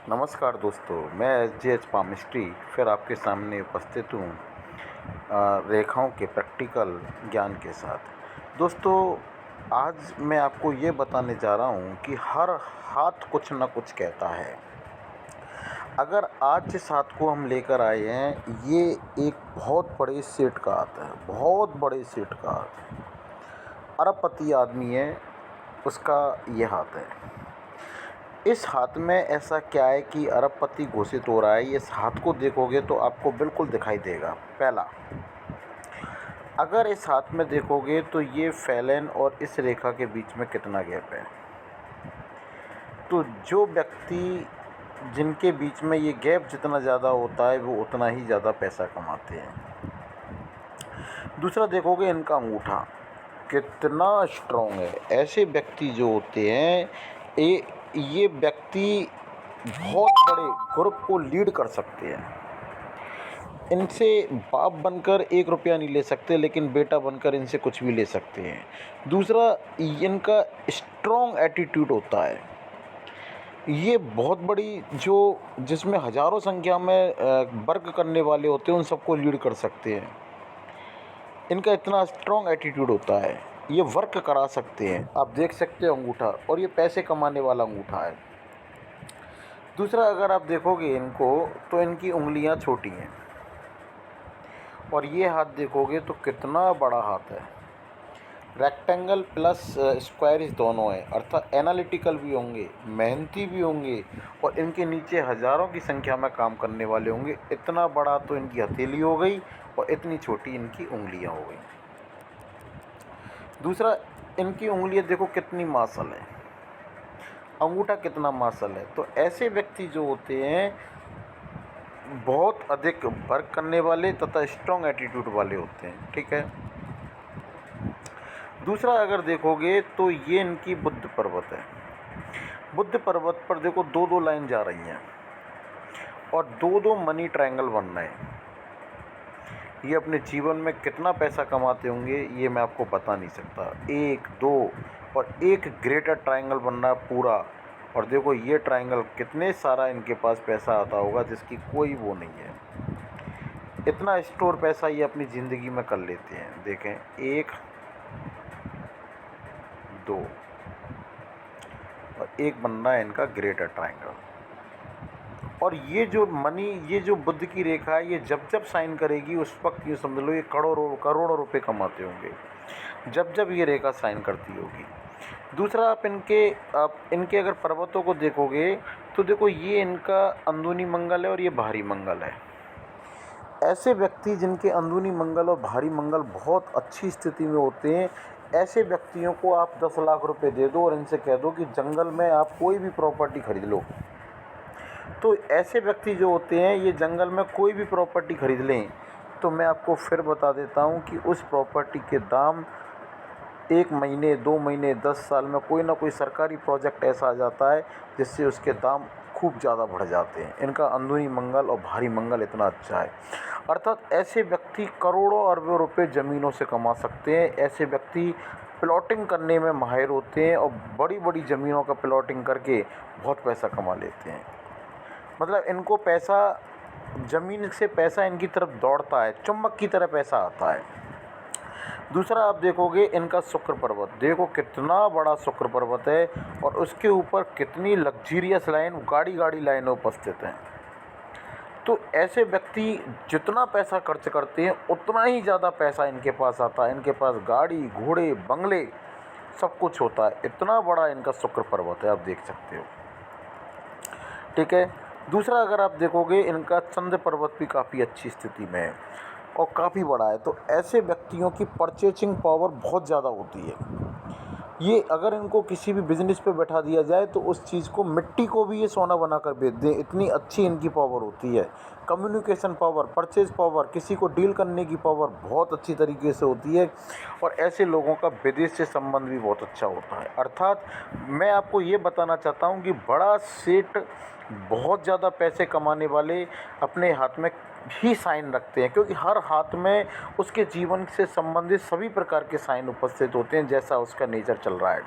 नमस्कार दोस्तों, मैं एसजीएच पामिस्ट्री फिर आपके सामने उपस्थित हूँ रेखाओं के प्रैक्टिकल ज्ञान के साथ। दोस्तों, आज मैं आपको ये बताने जा रहा हूँ कि हर हाथ कुछ न कुछ कहता है। अगर आज जिस हाथ को हम लेकर आए हैं, ये एक बहुत बड़े सेठ का हाथ है, बहुत बड़े सेठ का हाथ। अरबपति आदमी है, उसका ये हाथ है। इस हाथ में ऐसा क्या है कि अरबपति घोषित हो रहा है। इस हाथ को देखोगे तो आपको बिल्कुल दिखाई देगा। पहला, अगर इस हाथ में देखोगे तो ये फैलन और इस रेखा के बीच में कितना गैप है। तो जो व्यक्ति जिनके बीच में ये गैप जितना ज़्यादा होता है वो उतना ही ज़्यादा पैसा कमाते हैं। दूसरा, देखोगे इनका अंगूठा कितना स्ट्रॉन्ग है। ऐसे व्यक्ति जो होते हैं, ये व्यक्ति बहुत बड़े ग्रुप को लीड कर सकते हैं। इनसे बाप बनकर 1 रुपया नहीं ले सकते, लेकिन बेटा बनकर इनसे कुछ भी ले सकते हैं। दूसरा, इनका स्ट्रॉन्ग एटीट्यूड होता है। ये बहुत बड़ी जो जिसमें हज़ारों संख्या में वर्क करने वाले होते हैं, उन सबको लीड कर सकते हैं। इनका इतना स्ट्रॉन्ग एटीट्यूड होता है, ये वर्क करा सकते हैं। आप देख सकते हो अंगूठा, और ये पैसे कमाने वाला अंगूठा है। दूसरा, अगर आप देखोगे इनको तो इनकी उंगलियां छोटी हैं, और ये हाथ देखोगे तो कितना बड़ा हाथ है। रेक्टेंगल प्लस स्क्वायरिश दोनों है, अर्थात एनालिटिकल भी होंगे, मेहनती भी होंगे, और इनके नीचे हज़ारों की संख्या में काम करने वाले होंगे। इतना बड़ा तो इनकी हथेली हो गई, और इतनी छोटी इनकी उंगलियां हो गई। दूसरा, इनकी उंगलियां देखो कितनी मांसल है, अंगूठा कितना मांसल है। तो ऐसे व्यक्ति जो होते हैं, बहुत अधिक वर्क करने वाले तथा स्ट्रॉन्ग एटीट्यूड वाले होते हैं। ठीक है। दूसरा, अगर देखोगे तो ये इनकी बुद्ध पर्वत है। बुद्ध पर्वत पर देखो दो दो लाइन जा रही हैं, और दो दो मनी ट्रायंगल बन रहे हैं। ये अपने जीवन में कितना पैसा कमाते होंगे ये मैं आपको बता नहीं सकता। एक, दो, और एक ग्रेटर ट्रायंगल बनना है पूरा। और देखो ये ट्रायंगल कितने सारा इनके पास पैसा आता होगा जिसकी कोई वो नहीं है। इतना स्टोर पैसा ये अपनी ज़िंदगी में कर लेते हैं। देखें, एक, दो, और एक बनना है इनका ग्रेटर ट्रायंगल। और ये जो मनी, ये जो बुद्ध की रेखा है, ये जब जब साइन करेगी उस वक्त ये समझ लो ये करोड़ों करोड़ों रुपए कमाते होंगे, जब जब ये रेखा साइन करती होगी। दूसरा, आप इनके अगर पर्वतों को देखोगे तो देखो ये इनका अंदरूनी मंगल है और ये बाहरी मंगल है। ऐसे व्यक्ति जिनके अंदरूनी मंगल और बाहरी मंगल बहुत अच्छी स्थिति में होते हैं, ऐसे व्यक्तियों को आप 10 लाख रुपए दे दो और इनसे कह दो कि जंगल में आप कोई भी प्रॉपर्टी खरीद लो। तो ऐसे व्यक्ति जो होते हैं, ये जंगल में कोई भी प्रॉपर्टी खरीद लें, तो मैं आपको फिर बता देता हूँ कि उस प्रॉपर्टी के दाम 1 महीने, 2 महीने, 10 साल में कोई ना कोई सरकारी प्रोजेक्ट ऐसा आ जाता है जिससे उसके दाम खूब ज़्यादा बढ़ जाते हैं। इनका अंदरूनी मंगल और बाहरी मंगल इतना अच्छा है। अर्थात ऐसे व्यक्ति करोड़ों अरबों रुपए ज़मीनों से कमा सकते हैं। ऐसे व्यक्ति प्लॉटिंग करने में माहिर होते हैं, और बड़ी बड़ी ज़मीनों का प्लॉटिंग करके बहुत पैसा कमा लेते हैं। मतलब इनको पैसा, ज़मीन से पैसा इनकी तरफ दौड़ता है, चुम्बक की तरह पैसा आता है। दूसरा, आप देखोगे इनका शुक्र पर्वत, देखो कितना बड़ा शुक्र पर्वत है, और उसके ऊपर कितनी लग्जीरियस लाइन, गाड़ी गाड़ी लाइनें उपस्थित हैं। तो ऐसे व्यक्ति जितना पैसा खर्च करते हैं उतना ही ज़्यादा पैसा इनके पास आता है। इनके पास गाड़ी, घोड़े, बंगले सब कुछ होता है। इतना बड़ा इनका शुक्र पर्वत है, आप देख सकते हो। ठीक है। दूसरा, अगर आप देखोगे इनका चंद्र पर्वत भी काफ़ी अच्छी स्थिति में है और काफ़ी बड़ा है। तो ऐसे व्यक्तियों की परचेजिंग पावर बहुत ज़्यादा होती है। ये अगर इनको किसी भी बिज़नेस पे बैठा दिया जाए तो उस चीज़ को, मिट्टी को भी ये सोना बनाकर बेच दें, इतनी अच्छी इनकी पावर होती है। कम्युनिकेशन पावर, परचेज पावर, किसी को डील करने की पावर बहुत अच्छी तरीके से होती है। और ऐसे लोगों का विदेश से संबंध भी बहुत अच्छा होता है। अर्थात मैं आपको ये बताना चाहता हूँ कि बड़ा सेठ, बहुत ज़्यादा पैसे कमाने वाले अपने हाथ में ही साइन रखते हैं, क्योंकि हर हाथ में उसके जीवन से संबंधित सभी प्रकार के साइन उपस्थित होते हैं, जैसा उसका नेचर चल रहा है।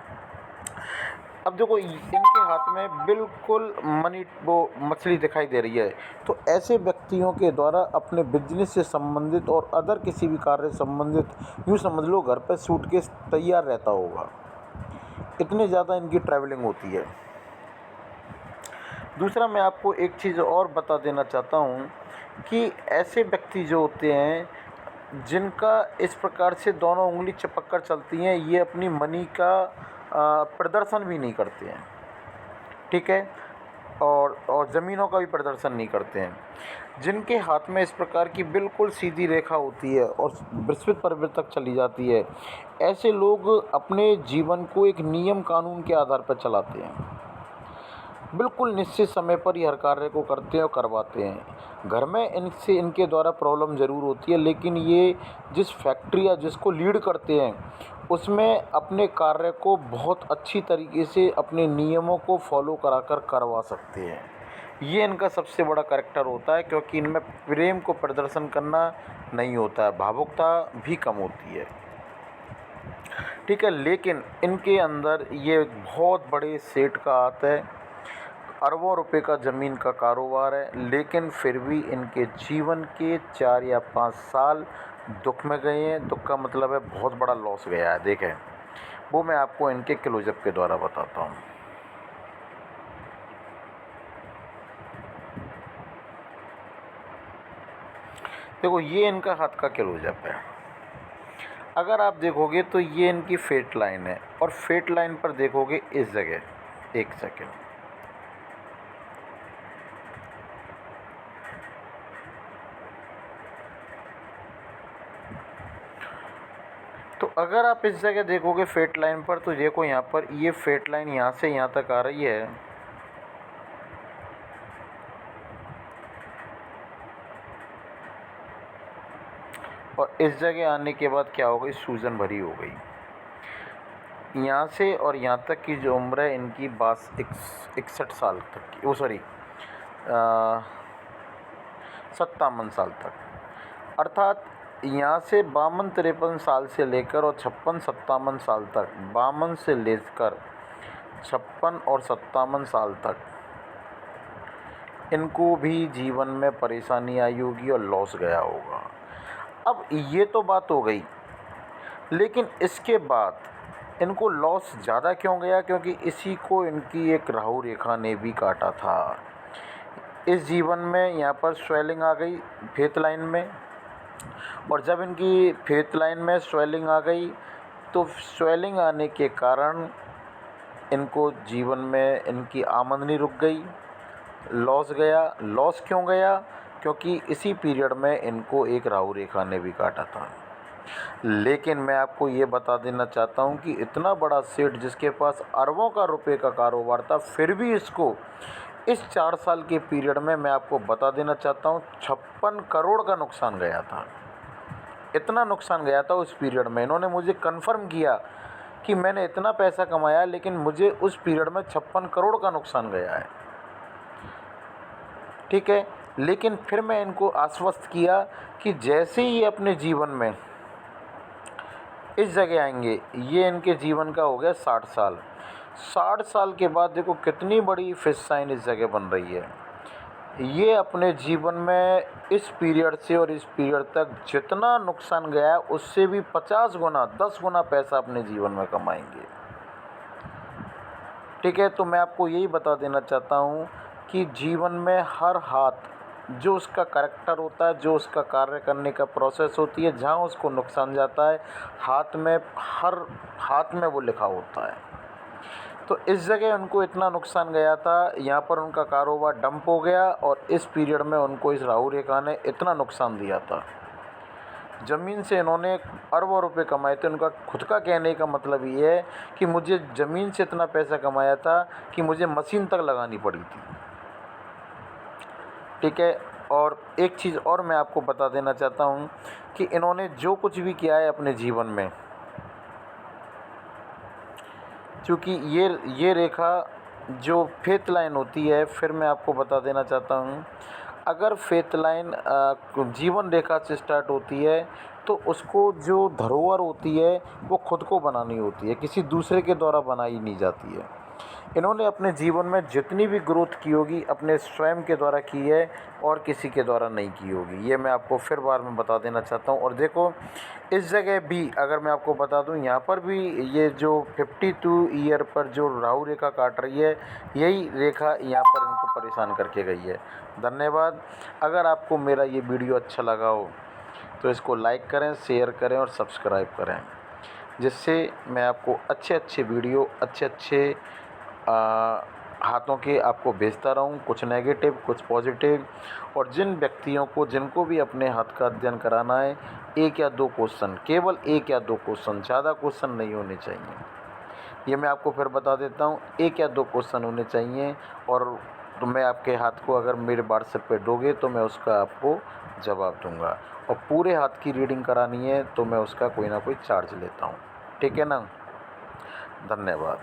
अब देखो इनके हाथ में बिल्कुल मनी वो मछली दिखाई दे रही है, तो ऐसे व्यक्तियों के द्वारा अपने बिजनेस से संबंधित और अदर किसी भी कार्य से संबंधित यूँ समझ लो घर पर सूटकेस तैयार रहता होगा, इतनी ज़्यादा इनकी ट्रैवलिंग होती है। दूसरा मैं आपको एक चीज़ और बता देना चाहता हूँ कि ऐसे व्यक्ति जो होते हैं जिनका इस प्रकार से दोनों उंगली चिपक कर चलती हैं, ये अपनी मनी का प्रदर्शन भी नहीं करते हैं, ठीक है, और ज़मीनों का भी प्रदर्शन नहीं करते हैं। जिनके हाथ में इस प्रकार की बिल्कुल सीधी रेखा होती है और विस्तृत पर्वत तक चली जाती है, ऐसे लोग अपने जीवन को एक नियम कानून के आधार पर चलाते हैं, बिल्कुल निश्चित समय पर ही हर कार्य को करते हैं और करवाते हैं। घर में इनके द्वारा प्रॉब्लम ज़रूर होती है, लेकिन ये जिस फैक्ट्री या जिसको लीड करते हैं उसमें अपने कार्य को बहुत अच्छी तरीके से अपने नियमों को फॉलो कराकर करवा सकते हैं। ये इनका सबसे बड़ा करैक्टर होता है, क्योंकि इनमें प्रेम को प्रदर्शन करना नहीं होता है, भावुकता भी कम होती है, ठीक है। लेकिन इनके अंदर ये बहुत बड़े सेठ का हाथ है, अरबों रुपए का ज़मीन का कारोबार है, लेकिन फिर भी इनके जीवन के 4 या 5 साल दुख में गए हैं। दुख का मतलब है बहुत बड़ा लॉस गया है, देखें, वो मैं आपको इनके क्लोजअप के द्वारा बताता हूँ। देखो ये इनका हाथ का क्लोजअप है, अगर आप देखोगे तो ये इनकी फेट लाइन है, और फेट लाइन पर देखोगे इस जगह, एक सेकेंड, तो अगर आप इस जगह देखोगे फेट लाइन पर, तो देखो यहाँ पर ये फेट लाइन यहाँ से यहाँ तक आ रही है, और इस जगह आने के बाद क्या हो गई, सूजन भरी हो गई। यहाँ से और यहाँ तक की जो उम्र है इनकी 61 साल तक की, वो सॉरी 57 साल तक, अर्थात यहाँ से 52-53 साल से लेकर और 56-57 साल तक, 52 से लेकर 56 और 57 साल तक इनको भी जीवन में परेशानी आई होगी और लॉस गया होगा। अब ये तो बात हो गई, लेकिन इसके बाद इनको लॉस ज़्यादा क्यों गया, क्योंकि इसी को इनकी एक राहु रेखा ने भी काटा था। इस जीवन में यहाँ पर स्वेलिंग आ गई फेथ लाइन में, और जब इनकी फेथ लाइन में स्वेलिंग आ गई तो स्वेलिंग आने के कारण इनको जीवन में इनकी आमदनी रुक गई, लॉस गया। लॉस क्यों गया, क्योंकि इसी पीरियड में इनको एक राहु रेखा ने भी काटा था। लेकिन मैं आपको ये बता देना चाहता हूँ कि इतना बड़ा सेठ जिसके पास अरबों का रुपए का कारोबार था, फिर भी इसको इस 4 साल के पीरियड में मैं आपको बता देना चाहता हूँ 56 करोड़ का नुकसान गया था। इतना नुकसान गया था उस पीरियड में। इन्होंने मुझे कन्फर्म किया कि मैंने इतना पैसा कमाया, लेकिन मुझे उस पीरियड में 56 करोड़ का नुकसान गया है, ठीक है। लेकिन फिर मैं इनको आश्वस्त किया कि जैसे ही अपने जीवन में इस जगह आएंगे, ये इनके जीवन का हो गया 60 साल। 60 साल के बाद देखो कितनी बड़ी फिश साइन इस जगह बन रही है। ये अपने जीवन में इस पीरियड से और इस पीरियड तक जितना नुकसान गया है उससे भी 50 गुना 10 गुना पैसा अपने जीवन में कमाएंगे, ठीक है। तो मैं आपको यही बता देना चाहता हूँ कि जीवन में हर हाथ जो उसका करैक्टर होता है, जो उसका कार्य करने का प्रोसेस होती है, जहाँ उसको नुकसान जाता है, हाथ में हर हाथ में वो लिखा होता है। तो इस जगह उनको इतना नुकसान गया था, यहाँ पर उनका कारोबार डंप हो गया, और इस पीरियड में उनको इस राहु रेखा ने इतना नुकसान दिया था। ज़मीन से इन्होंने अरबों रुपए कमाए थे। उनका खुद का कहने का मतलब ये है कि मुझे ज़मीन से इतना पैसा कमाया था कि मुझे मशीन तक लगानी पड़ी थी, ठीक है। और एक चीज़ और मैं आपको बता देना चाहता हूँ कि इन्होंने जो कुछ भी किया है अपने जीवन में, क्योंकि ये रेखा जो फेथ लाइन होती है, फिर मैं आपको बता देना चाहता हूँ, अगर फेथ लाइन जीवन रेखा से स्टार्ट होती है तो उसको जो धरोहर होती है वो खुद को बनानी होती है, किसी दूसरे के द्वारा बनाई नहीं जाती है। इन्होंने अपने जीवन में जितनी भी ग्रोथ की होगी अपने स्वयं के द्वारा की है और किसी के द्वारा नहीं की होगी। ये मैं आपको फिर बार में बता देना चाहता हूँ। और देखो इस जगह भी अगर मैं आपको बता दूँ, यहाँ पर भी ये जो 52 ईयर पर जो राहु रेखा काट रही है, यही रेखा यहाँ पर इनको परेशान करके गई है। धन्यवाद। अगर आपको मेरा ये वीडियो अच्छा लगा हो तो इसको लाइक करें, शेयर करें और सब्सक्राइब करें, जिससे मैं आपको अच्छे अच्छे वीडियो अच्छे हाथों के आपको भेजता रहूं, कुछ नेगेटिव कुछ पॉजिटिव। और जिन व्यक्तियों को जिनको भी अपने हाथ का अध्ययन कराना है, 1 या 2 क्वेश्चन, केवल 1 या 2 क्वेश्चन, ज़्यादा क्वेश्चन नहीं होने चाहिए। ये मैं आपको फिर बता देता हूँ, 1 या 2 क्वेश्चन होने चाहिए। और तो मैं आपके हाथ को अगर मेरे व्हाट्सएप पे दोगे तो मैं उसका आपको जवाब दूंगा। और पूरे हाथ की रीडिंग करानी है तो मैं उसका कोई ना कोई चार्ज लेता हूँ। ठीक है ना? धन्यवाद।